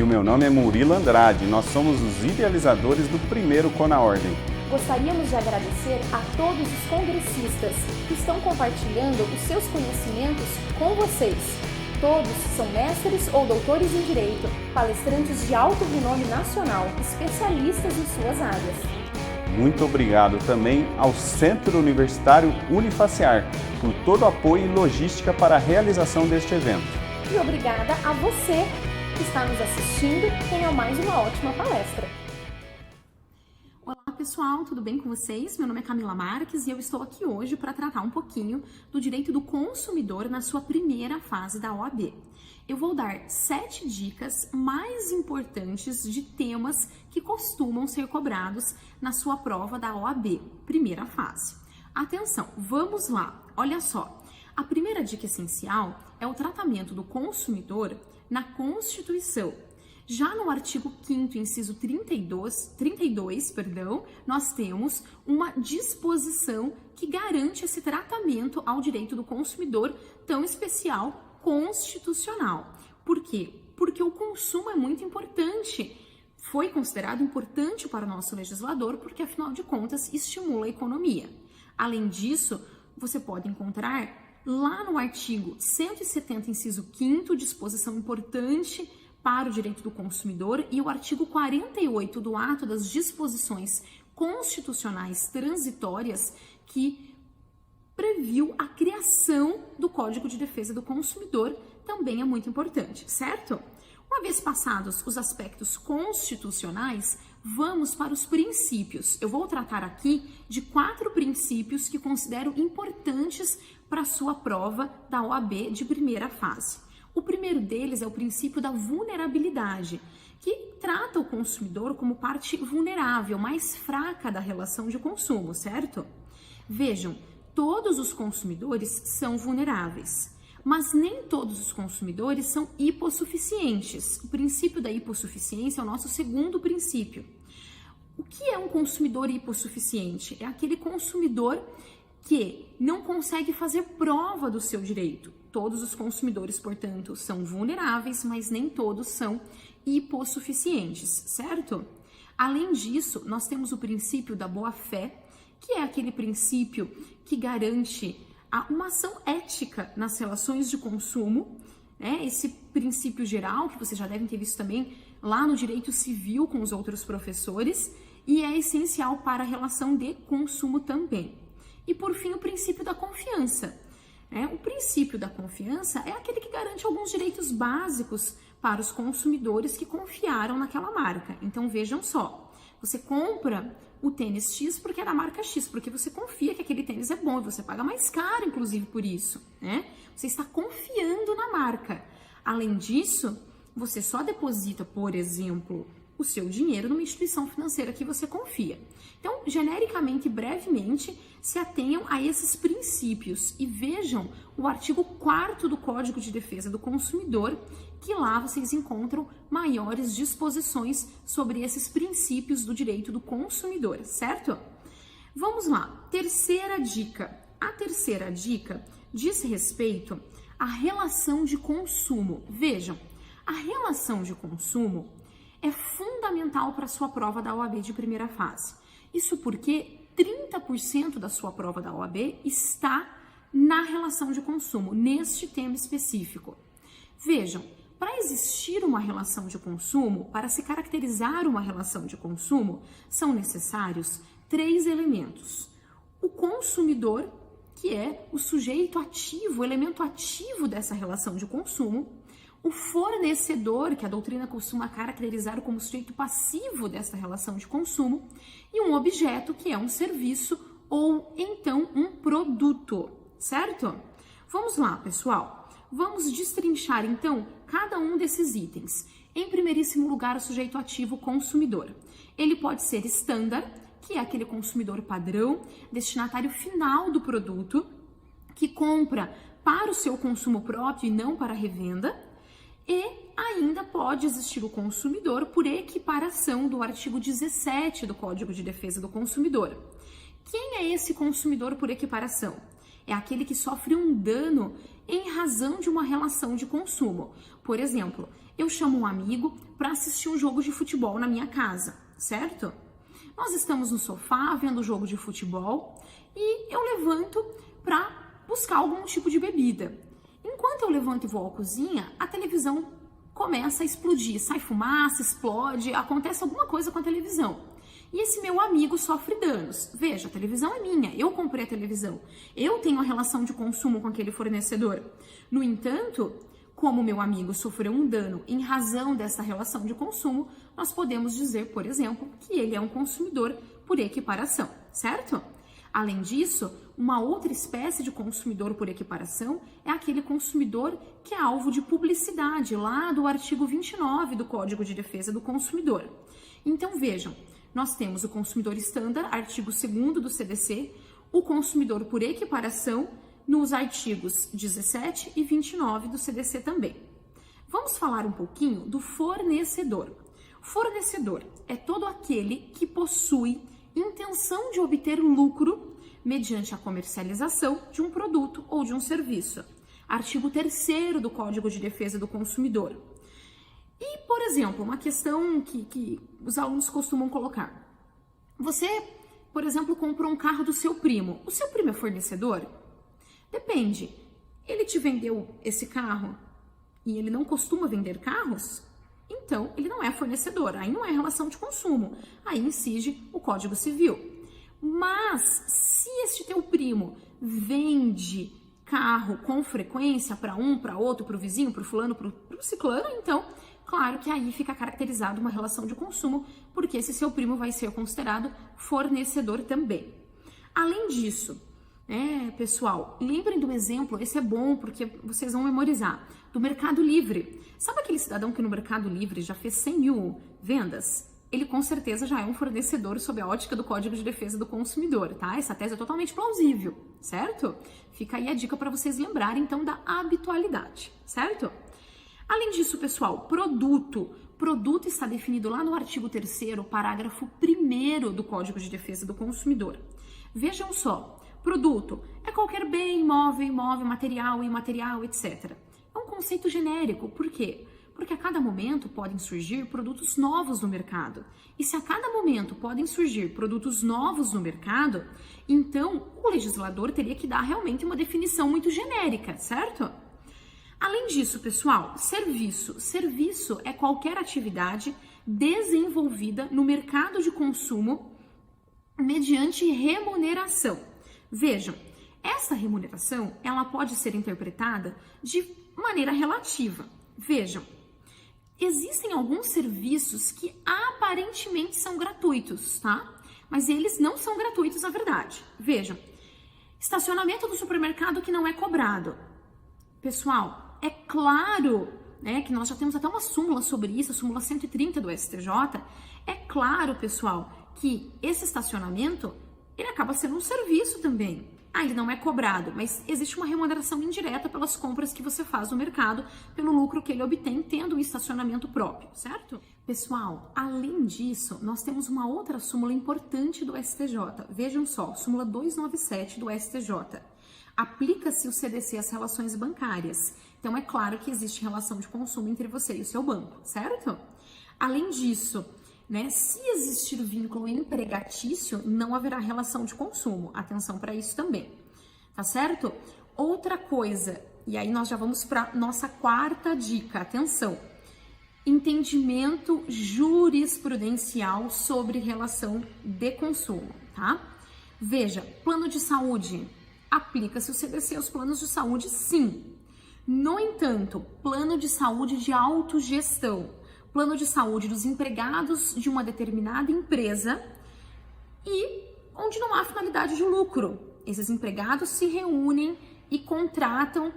o meu nome é Murilo Andrade. Nós somos os idealizadores do primeiro CONA Ordem. Gostaríamos de agradecer a todos os congressistas que estão compartilhando os seus conhecimentos com vocês. Todos são mestres ou doutores em Direito, palestrantes de alto renome nacional, especialistas em suas áreas. Muito obrigado também ao Centro Universitário Unifaciar por todo o apoio e logística para a realização deste evento. E obrigada a você que está nos assistindo. Tenha mais uma ótima palestra. Olá pessoal, tudo bem com vocês? Meu nome é Camila Marques e eu estou aqui hoje para tratar um pouquinho do direito do consumidor na sua primeira fase da OAB. Eu vou dar 7 dicas mais importantes de temas que costumam ser cobrados na sua prova da OAB, primeira fase. Atenção, vamos lá, olha só. A primeira dica essencial é o tratamento do consumidor na Constituição. Já no artigo 5º, inciso 32, nós temos uma disposição que garante esse tratamento ao direito do consumidor tão especial constitucional. Por quê? Porque o consumo é muito importante. Foi considerado importante para o nosso legislador porque, afinal de contas, estimula a economia. Além disso, você pode encontrar lá no artigo 170, inciso 5º, disposição importante para o direito do consumidor, e o artigo 48 do ato das disposições constitucionais transitórias que previu a criação do Código de Defesa do Consumidor, também é muito importante, certo? Uma vez passados os aspectos constitucionais, vamos para os princípios. Eu vou tratar aqui de 4 princípios que considero importantes para a sua prova da OAB de primeira fase. O primeiro deles é o princípio da vulnerabilidade, que trata o consumidor como parte vulnerável, mais fraca da relação de consumo, certo? Vejam, todos os consumidores são vulneráveis, mas nem todos os consumidores são hipossuficientes. O princípio da hipossuficiência é o nosso segundo princípio. O que é um consumidor hipossuficiente? É aquele consumidor que não consegue fazer prova do seu direito. Todos os consumidores, portanto, são vulneráveis, mas nem todos são hipossuficientes, certo? Além disso, nós temos o princípio da boa-fé, que é aquele princípio que garante uma ação ética nas relações de consumo, né? Esse princípio geral, que vocês já devem ter visto também lá no direito civil com os outros professores, e é essencial para a relação de consumo também. E por fim, o princípio da confiança. O princípio da confiança é aquele que garante alguns direitos básicos para os consumidores que confiaram naquela marca. Então vejam só, você compra o tênis X porque é da marca X, porque você confia que aquele tênis é bom e você paga mais caro, inclusive, por isso, né? Você está confiando na marca. Além disso, você só deposita, por exemplo, o seu dinheiro numa instituição financeira que você confia. Então, genericamente e brevemente, se atenham a esses princípios e vejam o artigo 4º do Código de Defesa do Consumidor, que lá vocês encontram maiores disposições sobre esses princípios do direito do consumidor, certo? Vamos lá, terceira dica. A terceira dica diz respeito à relação de consumo. Vejam, a relação de consumo é fundamental para a sua prova da OAB de primeira fase. Isso porque 30% da sua prova da OAB está na relação de consumo, neste tema específico. Vejam, para existir uma relação de consumo, para se caracterizar uma relação de consumo, são necessários 3 elementos. O consumidor, que é o sujeito ativo, o elemento ativo dessa relação de consumo. O fornecedor, que a doutrina costuma caracterizar como sujeito passivo dessa relação de consumo, e um objeto, que é um serviço ou então um produto, certo? Vamos lá, pessoal. Vamos destrinchar então cada um desses itens. Em primeiríssimo lugar, o sujeito ativo consumidor. Ele pode ser standard, que é aquele consumidor padrão, destinatário final do produto, que compra para o seu consumo próprio e não para revenda. E ainda pode existir o consumidor por equiparação do artigo 17 do Código de Defesa do Consumidor. Quem é esse consumidor por equiparação? É aquele que sofre um dano em razão de uma relação de consumo. Por exemplo, eu chamo um amigo para assistir um jogo de futebol na minha casa, certo? Nós estamos no sofá vendo o jogo de futebol e eu levanto para buscar algum tipo de bebida. Enquanto eu levanto e vou à cozinha, a televisão começa a explodir, sai fumaça, explode, acontece alguma coisa com a televisão. E esse meu amigo sofre danos. Veja, a televisão é minha, eu comprei a televisão, eu tenho a relação de consumo com aquele fornecedor. No entanto, como meu amigo sofreu um dano em razão dessa relação de consumo, nós podemos dizer, por exemplo, que ele é um consumidor por equiparação, certo? Além disso, uma outra espécie de consumidor por equiparação é aquele consumidor que é alvo de publicidade, lá do artigo 29 do Código de Defesa do Consumidor. Então, vejam, nós temos o consumidor estándar, artigo 2º do CDC, o consumidor por equiparação, nos artigos 17 e 29 do CDC também. Vamos falar um pouquinho do fornecedor. Fornecedor é todo aquele que possui intenção de obter lucro mediante a comercialização de um produto ou de um serviço. Artigo 3º do Código de Defesa do Consumidor. E, por exemplo, uma questão que os alunos costumam colocar. Você, por exemplo, comprou um carro do seu primo. O seu primo é fornecedor? Depende. Ele te vendeu esse carro e ele não costuma vender carros? Então, ele não é fornecedor. Aí não é relação de consumo. Aí incide o Código Civil. Mas, se este teu primo vende carro com frequência para um, para outro, para o vizinho, para o fulano, para o ciclano, então, claro que aí fica caracterizado uma relação de consumo, porque esse seu primo vai ser considerado fornecedor também. Além disso, pessoal, lembrem do exemplo, esse é bom porque vocês vão memorizar, do Mercado Livre. Sabe aquele cidadão que no Mercado Livre já fez 100 mil vendas? Ele com certeza já é um fornecedor sob a ótica do Código de Defesa do Consumidor, tá? Essa tese é totalmente plausível, certo? Fica aí a dica para vocês lembrarem, então, da habitualidade, certo? Além disso, pessoal, produto. Produto está definido lá no artigo 3º, parágrafo 1º do Código de Defesa do Consumidor. Vejam só, produto é qualquer bem, imóvel, material, imaterial, etc. É um conceito genérico, por quê? Porque a cada momento podem surgir produtos novos no mercado. E se a cada momento podem surgir produtos novos no mercado, então o legislador teria que dar realmente uma definição muito genérica, certo? Além disso, pessoal, serviço. Serviço é qualquer atividade desenvolvida no mercado de consumo mediante remuneração. Vejam, essa remuneração ela pode ser interpretada de maneira relativa. Vejam, existem alguns serviços que aparentemente são gratuitos, tá? Mas eles não são gratuitos na verdade. Vejam, estacionamento do supermercado que não é cobrado. Pessoal, é claro, que nós já temos até uma súmula sobre isso, a súmula 130 do STJ. É claro, pessoal, que esse estacionamento, ele acaba sendo um serviço também. Ele não é cobrado, mas existe uma remuneração indireta pelas compras que você faz no mercado, pelo lucro que ele obtém tendo um estacionamento próprio, certo? Pessoal, além disso, nós temos uma outra súmula importante do STJ. Vejam só, súmula 297 do STJ. Aplica-se o CDC às relações bancárias. Então, é claro que existe relação de consumo entre você e o seu banco, certo? Além disso, se existir vínculo empregatício, não haverá relação de consumo. Atenção para isso também, tá certo? Outra coisa, e aí nós já vamos para nossa quarta dica, atenção. Entendimento jurisprudencial sobre relação de consumo, tá? Veja, plano de saúde. Aplica-se o CDC aos planos de saúde, sim. No entanto, plano de saúde de autogestão, plano de saúde dos empregados de uma determinada empresa e onde não há finalidade de lucro. Esses empregados se reúnem e contratam,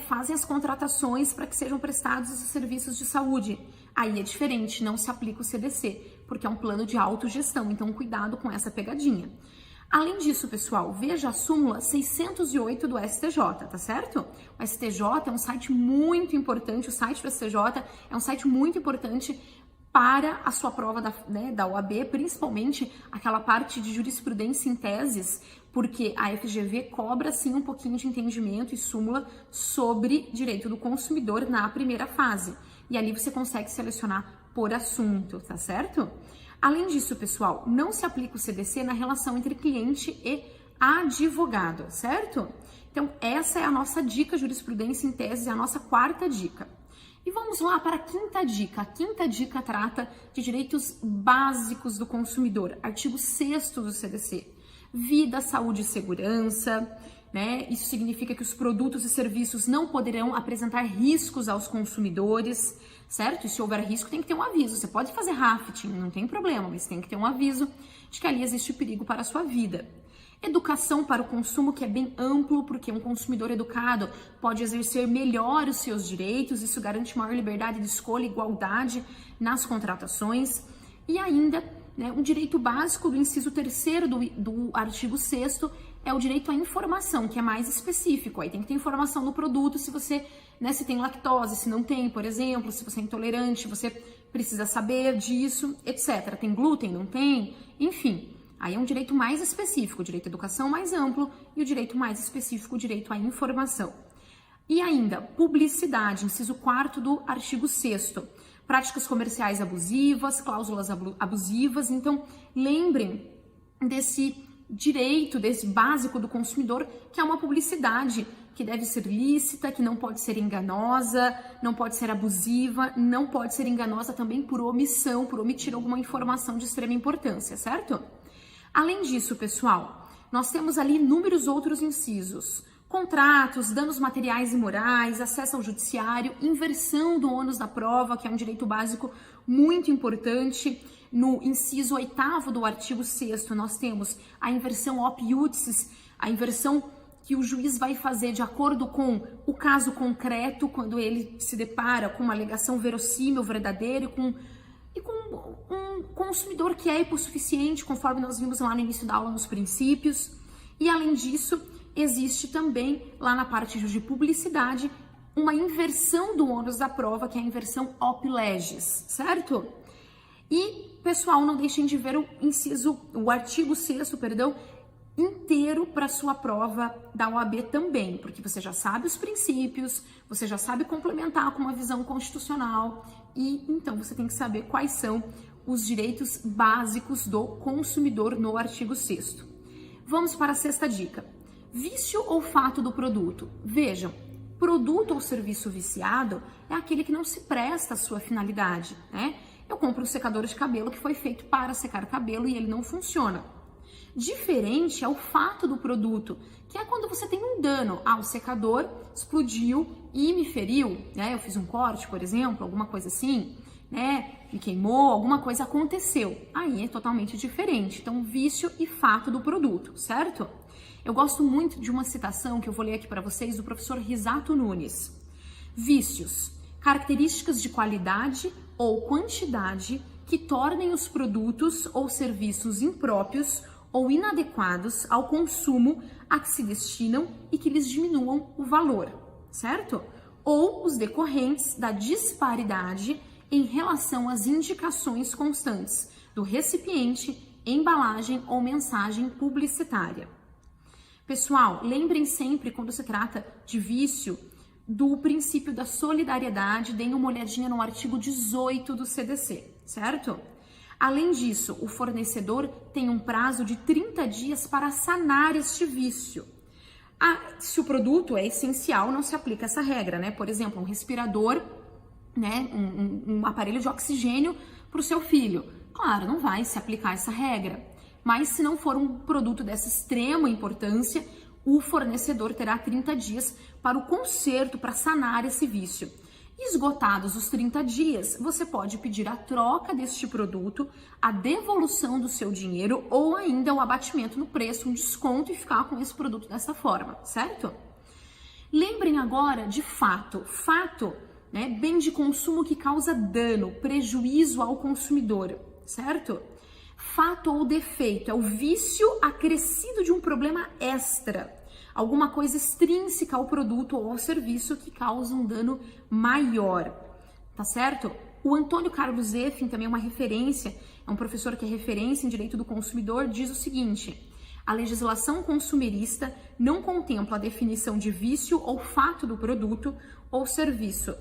fazem as contratações para que sejam prestados os serviços de saúde. Aí é diferente, não se aplica o CDC, porque é um plano de autogestão, então cuidado com essa pegadinha. Além disso, pessoal, veja a súmula 608 do STJ, tá certo? O STJ é um site muito importante, o site do STJ é um site muito importante para a sua prova da OAB, principalmente aquela parte de jurisprudência em teses, porque a FGV cobra sim um pouquinho de entendimento e súmula sobre direito do consumidor na primeira fase. E ali você consegue selecionar por assunto, tá certo? Além disso, pessoal, não se aplica o CDC na relação entre cliente e advogado, certo? Então, essa é a nossa dica jurisprudência em teses, é a nossa quarta dica. E vamos lá para a quinta dica. A quinta dica trata de direitos básicos do consumidor, artigo 6º do CDC. Vida, saúde e segurança, né? Isso significa que os produtos e serviços não poderão apresentar riscos aos consumidores, certo? E se houver risco, tem que ter um aviso. Você pode fazer rafting, não tem problema, mas tem que ter um aviso de que ali existe perigo para a sua vida. Educação para o consumo, que é bem amplo, porque um consumidor educado pode exercer melhor os seus direitos, isso garante maior liberdade de escolha e igualdade nas contratações. E ainda, né, um direito básico do inciso 3º do artigo 6º é o direito à informação, que é mais específico. Aí tem que ter informação no produto, se você, né, se tem lactose, se não tem, por exemplo, se você é intolerante, você precisa saber disso, etc. Tem glúten, não tem? Enfim. Aí é um direito mais específico, o direito à educação mais amplo e o direito mais específico, o direito à informação. E ainda, publicidade, inciso 4º do artigo 6º. Práticas comerciais abusivas, cláusulas abusivas. Então, lembrem desse direito, desse básico do consumidor, que é uma publicidade que deve ser lícita, que não pode ser enganosa, não pode ser abusiva, não pode ser enganosa também por omissão, por omitir alguma informação de extrema importância, certo? Além disso, pessoal, nós temos ali inúmeros outros incisos. Contratos, danos materiais e morais, acesso ao judiciário, inversão do ônus da prova, que é um direito básico muito importante. No inciso 8º do artigo 6º, nós temos a inversão op iudices, a inversão que o juiz vai fazer de acordo com o caso concreto, quando ele se depara com uma alegação verossímil, verdadeira e com um consumidor que é hipossuficiente, conforme nós vimos lá no início da aula nos princípios. E além disso, existe também lá na parte de publicidade uma inversão do ônus da prova, que é a inversão op legis, certo? E, pessoal, não deixem de ver o artigo 6º, inteiro para sua prova da OAB também, porque você já sabe os princípios, você já sabe complementar com uma visão constitucional e então você tem que saber quais são os direitos básicos do consumidor no artigo 6º. Vamos para a sexta dica. Vício ou fato do produto? Vejam, produto ou serviço viciado é aquele que não se presta à sua finalidade, né? Eu compro um secador de cabelo que foi feito para secar cabelo e ele não funciona. Diferente é o fato do produto, que é quando você tem um dano. O secador explodiu e me feriu, né? Eu fiz um corte, por exemplo, alguma coisa assim, né? Me queimou, alguma coisa aconteceu. Aí é totalmente diferente. Então, vício e fato do produto, certo? Eu gosto muito de uma citação que eu vou ler aqui para vocês do professor Risato Nunes. Vícios, características de qualidade ou quantidade que tornem os produtos ou serviços impróprios ou inadequados ao consumo a que se destinam e que lhes diminuam o valor, certo? Ou os decorrentes da disparidade em relação às indicações constantes do recipiente, embalagem ou mensagem publicitária. Pessoal, lembrem sempre, quando se trata de vício, do princípio da solidariedade. Deem uma olhadinha no artigo 18 do CDC, certo? Além disso, o fornecedor tem um prazo de 30 dias para sanar este vício. Se o produto é essencial, não se aplica essa regra, né? Por exemplo, um respirador, né? Um aparelho de oxigênio para o seu filho. Claro, não vai se aplicar essa regra. Mas se não for um produto dessa extrema importância, o fornecedor terá 30 dias para o conserto, para sanar esse vício. Esgotados os 30 dias, você pode pedir a troca deste produto, a devolução do seu dinheiro ou ainda o abatimento no preço, um desconto e ficar com esse produto dessa forma, certo? Lembrem agora de fato. Fato, né, bem de consumo que causa dano, prejuízo ao consumidor, certo? Fato ou defeito é o vício acrescido de um problema extra, alguma coisa extrínseca ao produto ou ao serviço que causa um dano maior, tá certo? O Antônio Carlos Effin, também é uma referência, é um professor que é referência em direito do consumidor, diz o seguinte: a legislação consumerista não contempla a definição de vício ou fato do produto ou serviço,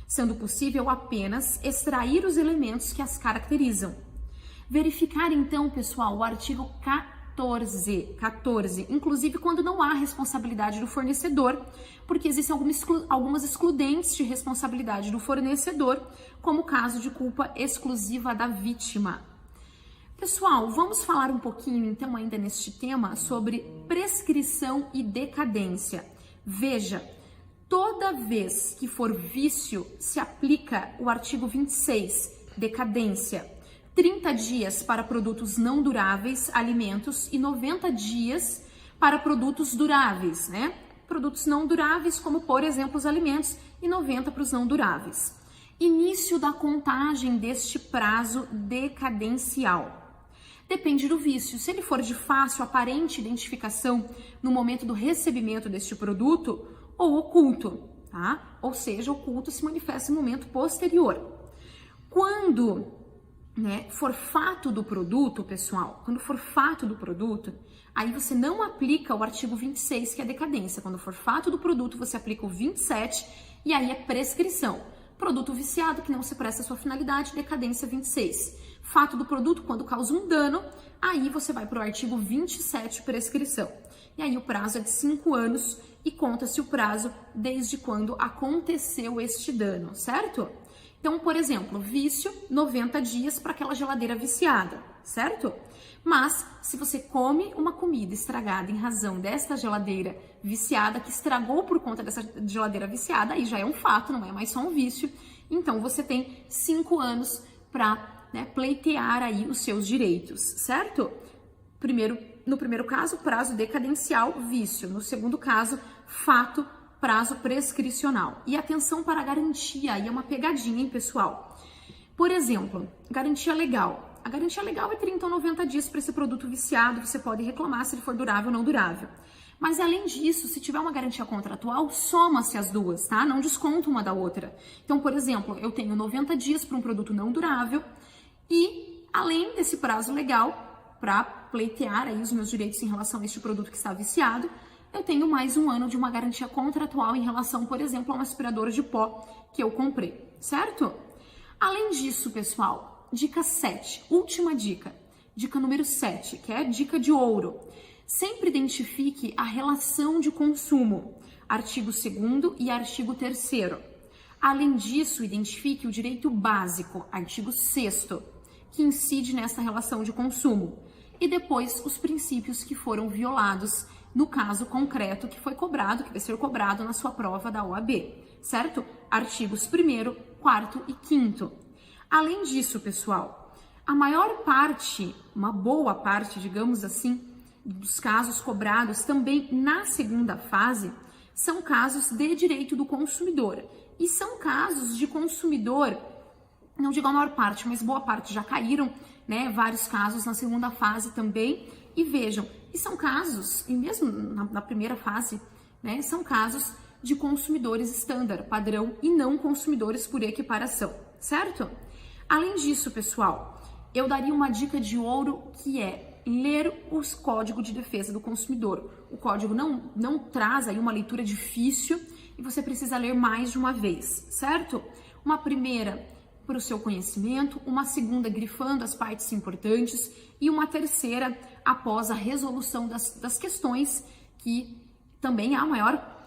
sendo possível apenas extrair os elementos que as caracterizam. Verificar então, pessoal, o artigo 14, inclusive quando não há responsabilidade do fornecedor, porque existem algumas excludentes de responsabilidade do fornecedor, como o caso de culpa exclusiva da vítima. Pessoal, vamos falar um pouquinho então ainda neste tema sobre prescrição e decadência. Veja, toda vez que for vício, se aplica o artigo 26, decadência. 30 dias para produtos não duráveis, alimentos, e 90 dias para produtos duráveis, né? Produtos não duráveis, como por exemplo os alimentos, e 90 para os não duráveis. Início da contagem deste prazo decadencial. Depende do vício. Se ele for de fácil, aparente identificação no momento do recebimento deste produto, ou oculto, tá? Ou seja, oculto se manifesta em momento posterior. Quando for fato do produto, pessoal, quando for fato do produto, aí você não aplica o artigo 26, que é decadência. Quando for fato do produto, você aplica o 27 e aí é prescrição. Produto viciado que não se presta à sua finalidade, decadência 26. Fato do produto, quando causa um dano, aí você vai para o artigo 27, prescrição. E aí o prazo é de 5 anos e conta-se o prazo desde quando aconteceu este dano, certo? Então, por exemplo, vício, 90 dias para aquela geladeira viciada, certo? Mas, se você come uma comida estragada em razão desta geladeira viciada, que estragou por conta dessa geladeira viciada, aí já é um fato, não é mais só um vício. Então, você tem 5 anos para pleitear aí os seus direitos, certo? No primeiro caso, prazo decadencial, vício. No segundo caso, fato, prazo prescricional. E atenção para a garantia, aí é uma pegadinha, hein, pessoal? Por exemplo, garantia legal. A garantia legal é 30 ou 90 dias para esse produto viciado, você pode reclamar se ele for durável ou não durável. Mas além disso, se tiver uma garantia contratual, soma-se as duas, tá? Não desconta uma da outra. Então, por exemplo, eu tenho 90 dias para um produto não durável e, além desse prazo legal, para pleitear aí os meus direitos em relação a este produto que está viciado, eu tenho mais 1 ano de uma garantia contratual em relação, por exemplo, a um aspirador de pó que eu comprei, certo? Além disso, pessoal, dica 7, última dica, dica número 7, que é a dica de ouro. Sempre identifique a relação de consumo, artigo 2º e artigo 3º. Além disso, identifique o direito básico, artigo 6º, que incide nessa relação de consumo. E depois, os princípios que foram violados no caso concreto que foi cobrado, que vai ser cobrado na sua prova da OAB, certo? Artigos 1º, 4º e 5º. Além disso, pessoal, a maior parte, uma boa parte, digamos assim, dos casos cobrados também na segunda fase são casos de direito do consumidor. E são casos de consumidor, não digo a maior parte, mas boa parte já caíram, vários casos na segunda fase também. E vejam, e são casos, e mesmo na primeira fase, são casos de consumidores estándar, padrão, e não consumidores por equiparação, certo? Além disso, pessoal, eu daria uma dica de ouro que é ler o Código de Defesa do Consumidor. O código não traz aí uma leitura difícil e você precisa ler mais de uma vez, certo? Uma primeira para o seu conhecimento, uma segunda grifando as partes importantes e uma terceira após a resolução das questões, que também é a maior,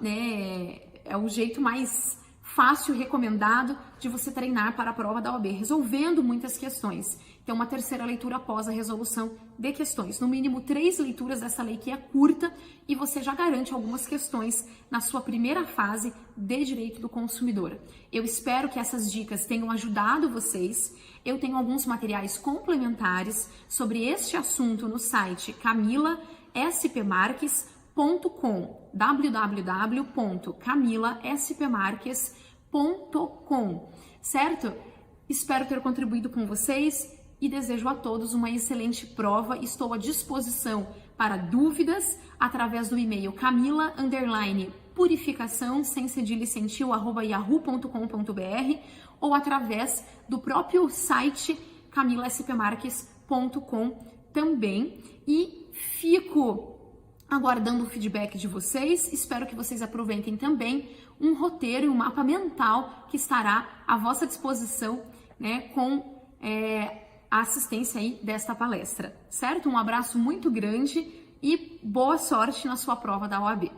é o jeito mais fácil, recomendado de você treinar para a prova da OAB, resolvendo muitas questões. Então, uma terceira leitura após a resolução de questões. No mínimo 3 leituras dessa lei que é curta e você já garante algumas questões na sua primeira fase de direito do consumidor. Eu espero que essas dicas tenham ajudado vocês. Eu tenho alguns materiais complementares sobre este assunto no site camilaspmarques.com, www.camilaspmarques.com, certo? Espero ter contribuído com vocês e desejo a todos uma excelente prova. Estou à disposição para dúvidas através do e-mail camila_marques purificação, sem cedilha e sentiu, @yahoo.com.br ou através do próprio site camilaspmarques.com também. E fico aguardando o feedback de vocês. Espero que vocês aproveitem também um roteiro e um mapa mental que estará à vossa disposição, né, com a assistência aí desta palestra, certo? Um abraço muito grande e boa sorte na sua prova da OAB.